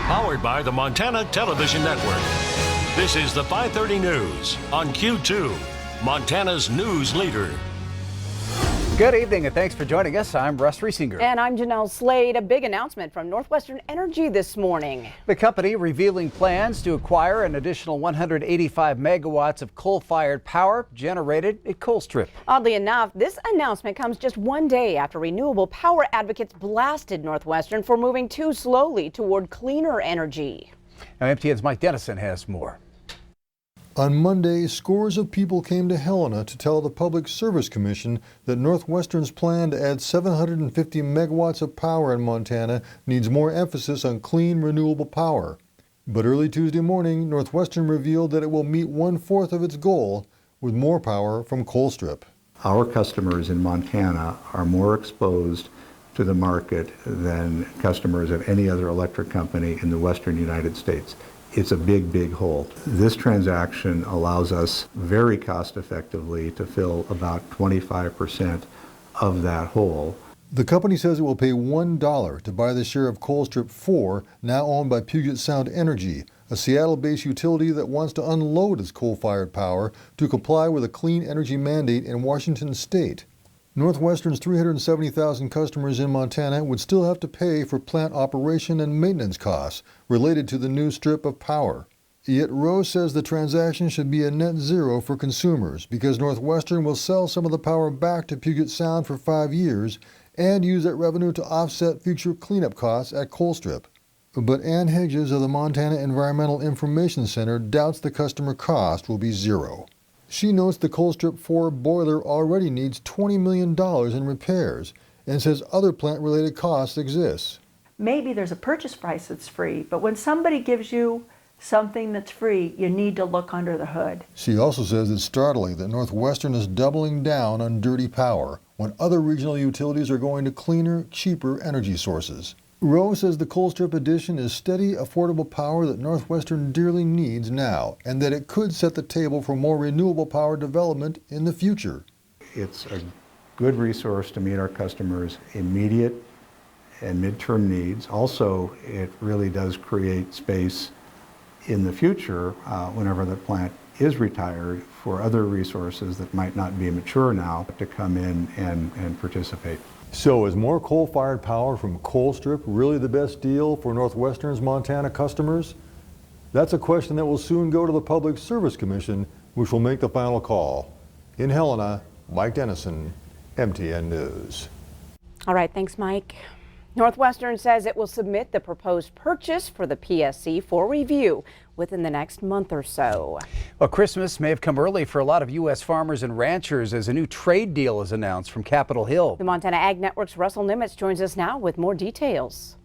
Powered by the Montana Television Network. This is the 530 News on Q2, Montana's news leader. Good evening and thanks for joining us. I'm Russ Riesinger. And I'm Jeanelle Slade. A big announcement from Northwestern Energy this morning. The company revealing plans to acquire an additional 185 megawatts of coal-fired power generated at Colstrip. Oddly enough, this announcement comes just one day after renewable power advocates blasted Northwestern for moving too slowly toward cleaner energy. Now, MTN's Mike Dennison has more. On Monday, scores of people came to Helena to tell the Public Service Commission that Northwestern's plan to add 750 megawatts of power in Montana needs more emphasis on clean, renewable power. But early Tuesday morning, Northwestern revealed that it will meet 1/4 of its goal with more power from Colstrip. Our customers in Montana are more exposed to the market than customers of any other electric company in the western United States. It's a big, big hole. This transaction allows us very cost effectively to fill about 25% of that hole. The company says it will pay $1 to buy the share of Colstrip 4, now owned by Puget Sound Energy, a Seattle-based utility that wants to unload its coal-fired power to comply with a clean energy mandate in Washington state. Northwestern's 370,000 customers in Montana would still have to pay for plant operation and maintenance costs related to the new strip of power. Yet Rose says the transaction should be a net zero for consumers because Northwestern will sell some of the power back to Puget Sound for 5 years and use that revenue to offset future cleanup costs at Colstrip. But Ann Hedges of the Montana Environmental Information Center doubts the customer cost will be zero. She notes the Colstrip 4 boiler already needs $20 million in repairs and says other plant-related costs exist. Maybe there's a purchase price that's free, but when somebody gives you something that's free, you need to look under the hood. She also says it's startling that Northwestern is doubling down on dirty power when other regional utilities are going to cleaner, cheaper energy sources. Rose says the Colstrip addition is steady, affordable power that Northwestern dearly needs now, and that it could set the table for more renewable power development in the future. It's a good resource to meet our customers' immediate and midterm needs. Also, it really does create space in the future, whenever the plant is retired, for other resources that might not be mature now to come in and participate. So is more coal-fired power from Colstrip really the best deal for Northwestern's Montana customers? That's a question that will soon go to the Public Service Commission, which will make the final call. In Helena, Mike Dennison, MTN News. All right, thanks, Mike. Northwestern says it will submit the proposed purchase for the PSC for review within the next month or so. Well, Christmas may have come early for a lot of U.S. farmers and ranchers as a new trade deal is announced from Capitol Hill. The Montana Ag Network's Russell Nimitz joins us now with more details.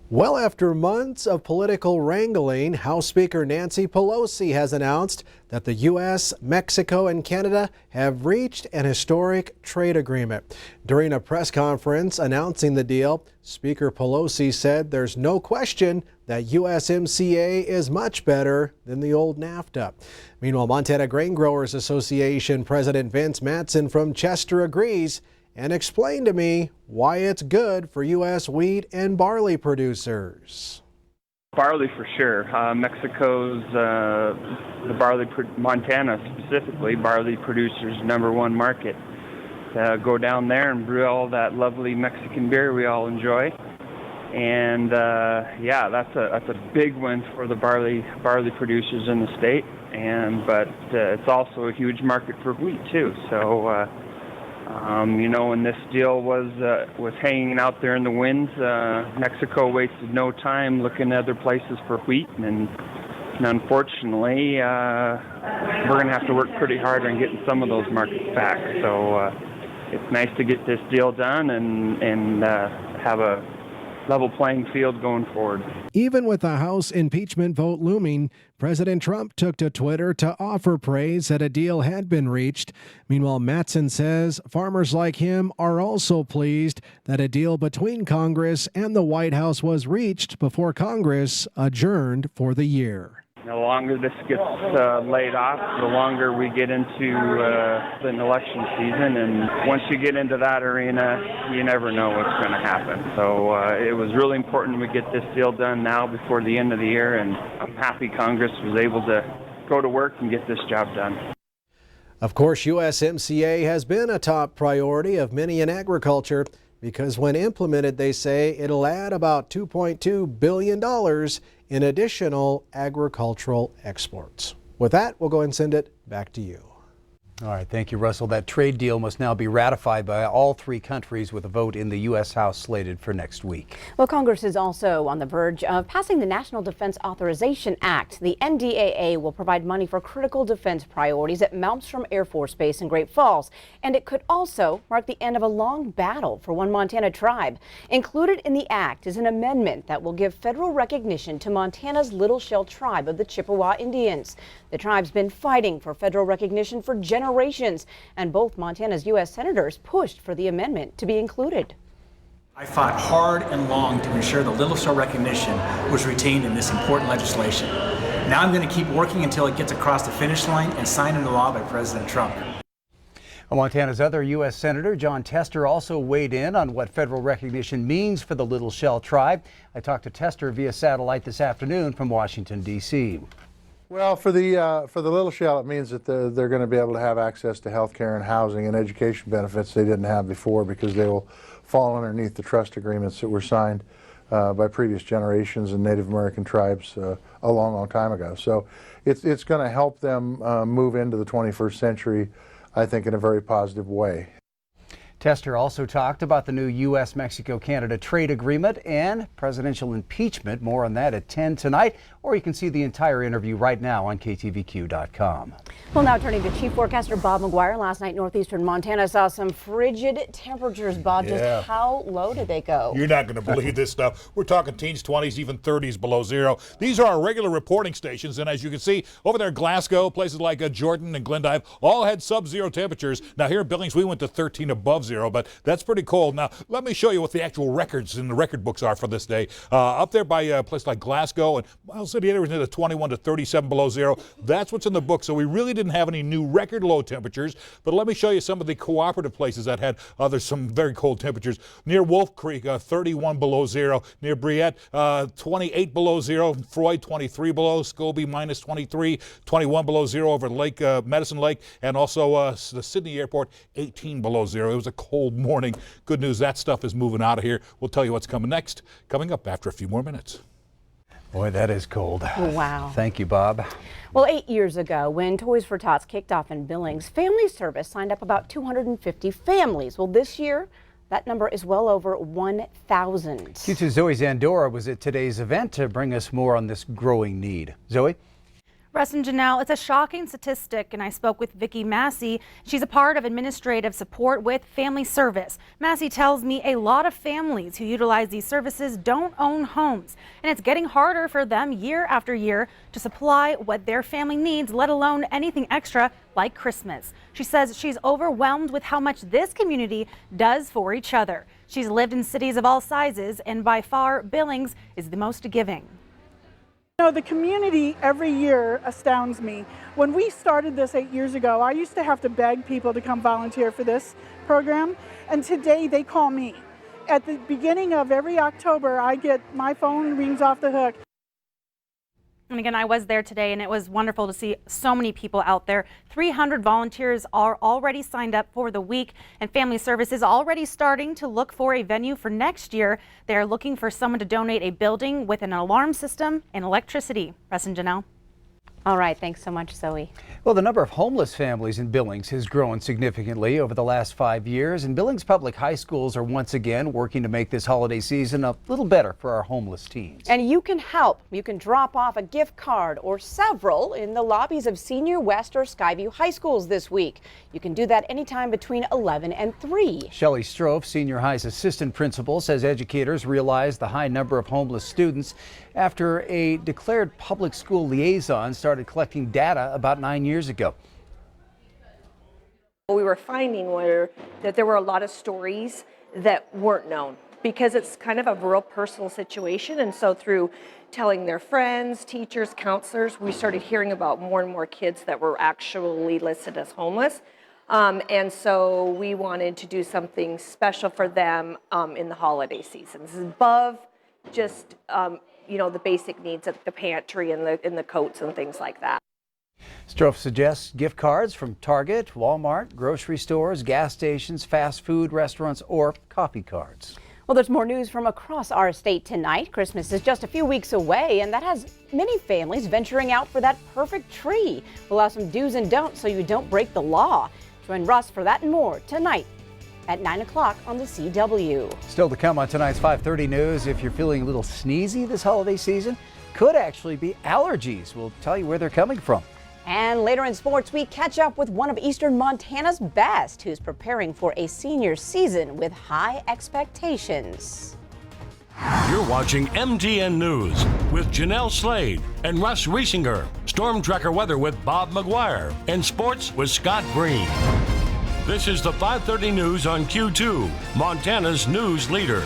Well, after months of political wrangling, House Speaker Nancy Pelosi has announced that the U.S., Mexico, and Canada have reached an historic trade agreement. During a press conference announcing the deal, Speaker Pelosi said there's no question that USMCA is much better than the old NAFTA. Meanwhile, Montana Grain Growers Association President Vince Mattson from Chester agrees and explained to me why it's good for U.S. wheat and barley producers. Barley for sure. Mexico's, the barley, Montana specifically, barley producers' #1 market. Go down there and brew all that lovely Mexican beer we all enjoy. And yeah, that's a big win for the barley producers in the state. But it's also a huge market for wheat too. So you know, when this deal was hanging out there in the winds, Mexico wasted no time looking at other places for wheat, and unfortunately, we're going to have to work pretty hard on getting some of those markets back. So it's nice to get this deal done and have a level playing field going forward. Even with the House impeachment vote looming, President Trump took to Twitter to offer praise that a deal had been reached. Meanwhile, Mattson says farmers like him are also pleased that a deal between Congress and the White House was reached before Congress adjourned for the year. The longer this gets laid off, the longer we get into an election season. And once you get into that arena, you never know what's going to happen. So it was really important we get this deal done now before the end of the year. And I'm happy Congress was able to go to work and get this job done. Of course, USMCA has been a top priority of many in agriculture because when implemented, they say it'll add about $2.2 billion in additional agricultural exports. With that, we'll go ahead and send it back to you. All right, thank you, Russell. That trade deal must now be ratified by all three countries with a vote in the U.S. House slated for next week. Well, Congress is also on the verge of passing the National Defense Authorization Act. The NDAA will provide money for critical defense priorities at Malmstrom Air Force Base in Great Falls. And it could also mark the end of a long battle for one Montana tribe. Included in the act is an amendment that will give federal recognition to Montana's Little Shell tribe of the Chippewa Indians. The tribe's been fighting for federal recognition for generations, and both Montana's U.S. senators pushed for the amendment to be included. I fought hard and long to ensure the Little Shell recognition was retained in this important legislation. Now I'm going to keep working until it gets across the finish line and signed into law by President Trump. Montana's other U.S. Senator Jon Tester also weighed in on what federal recognition means for the Little Shell tribe. I talked to Tester via satellite this afternoon from Washington, D.C. Well, for the Little Shell, it means that they're going to be able to have access to health care and housing and education benefits they didn't have before because they will fall underneath the trust agreements that were signed by previous generations and Native American tribes a long time ago. So it's going to help them move into the 21st century, I think, in a very positive way. Tester also talked about the new U.S.-Mexico-Canada trade agreement and presidential impeachment. More on that at 10 tonight, or you can see the entire interview right now on KTVQ.com. Well, now turning to Chief Forecaster Bob McGuire. Last night, northeastern Montana saw some frigid temperatures. Bob, just how low did they go? You're not going to believe this stuff. We're talking teens, 20s, even 30s below zero. These are our regular reporting stations, and as you can see, over there, Glasgow, places like Jordan and Glendive, all had sub-zero temperatures. Now here in Billings, we went to 13 above zero, but that's pretty cold. Now, let me show you what the actual records in the record books are for this day. Up there by a place like Glasgow and Miles City, was near the 21 to 37 below zero. That's what's in the book. So we really didn't have any new record low temperatures. But let me show you some of the cooperative places that had there's some very cold temperatures. Near Wolf Creek, 31 below zero. Near Briette, 28 below zero. Freud, 23 below. Scobie, minus 23. 21 below zero over Lake Medicine Lake. And also the Sydney Airport, 18 below zero. It was a cold morning. Good news, that stuff is moving out of here. We'll tell you what's coming next, coming up after a few more minutes. Boy, that is cold. Wow. Thank you, Bob. Well, 8 years ago, when Toys for Tots kicked off in Billings, Family Service signed up about 250 families. Well, this year, that number is well over 1,000. Q2's Zoe Zandora was at today's event to bring us more on this growing need. Zoe? Russ and Jeanelle, it's a shocking statistic, and I spoke with Vicki Massey. She's a part of administrative support with Family Service. Massey tells me a lot of families who utilize these services don't own homes, and it's getting harder for them year after year to supply what their family needs, let alone anything extra like Christmas. She says she's overwhelmed with how much this community does for each other. She's lived in cities of all sizes, and by far, Billings is the most giving. You know, the community every year astounds me. When we started this 8 years ago, I used to have to beg people to come volunteer for this program, and today they call me. At the beginning of every October, my phone rings off the hook. And again, I was there today, and it was wonderful to see so many people out there. 300 volunteers are already signed up for the week, and Family Service is already starting to look for a venue for next year. They're looking for someone to donate a building with an alarm system and electricity. Russ and Jeanelle. All right, thanks so much, Zoe. Well, the number of homeless families in Billings has grown significantly over the last 5 years, and Billings Public High Schools are once again working to make this holiday season a little better for our homeless teens. And you can help. You can drop off a gift card or several in the lobbies of Senior West or Skyview High Schools this week. You can do that anytime between 11 and 3. Shelley Strofe, Senior High's assistant principal, says educators realized the high number of homeless students after a declared public school liaison started collecting data about 9 years ago. What we were finding that there were a lot of stories that weren't known. because it's kind of a real personal situation. And so through telling their friends, teachers, counselors, we started hearing about more and more kids that were actually listed as homeless. And so we wanted to do something special for them in the holiday season. This is above just, the basic needs of the pantry and the coats and things like that. Strofe suggests gift cards from Target, Walmart, grocery stores, gas stations, fast food restaurants, or coffee cards. Well, there's more news from across our state tonight. Christmas is just a few weeks away, and that has many families venturing out for that perfect tree. We'll have some do's and don'ts so you don't break the law. Join Russ for that and more tonight at 9 o'clock on the CW. Still to come on tonight's 5:30 news, if you're feeling a little sneezy this holiday season, could actually be allergies. We'll tell you where they're coming from. And later in sports, we catch up with one of Eastern Montana's best, who's preparing for a senior season with high expectations. You're watching MTN News with Janelle Slade and Russ Riesinger. Storm Tracker weather with Bob McGuire. And sports with Scott Green. This is the 5:30 news on Q2, Montana's news leader.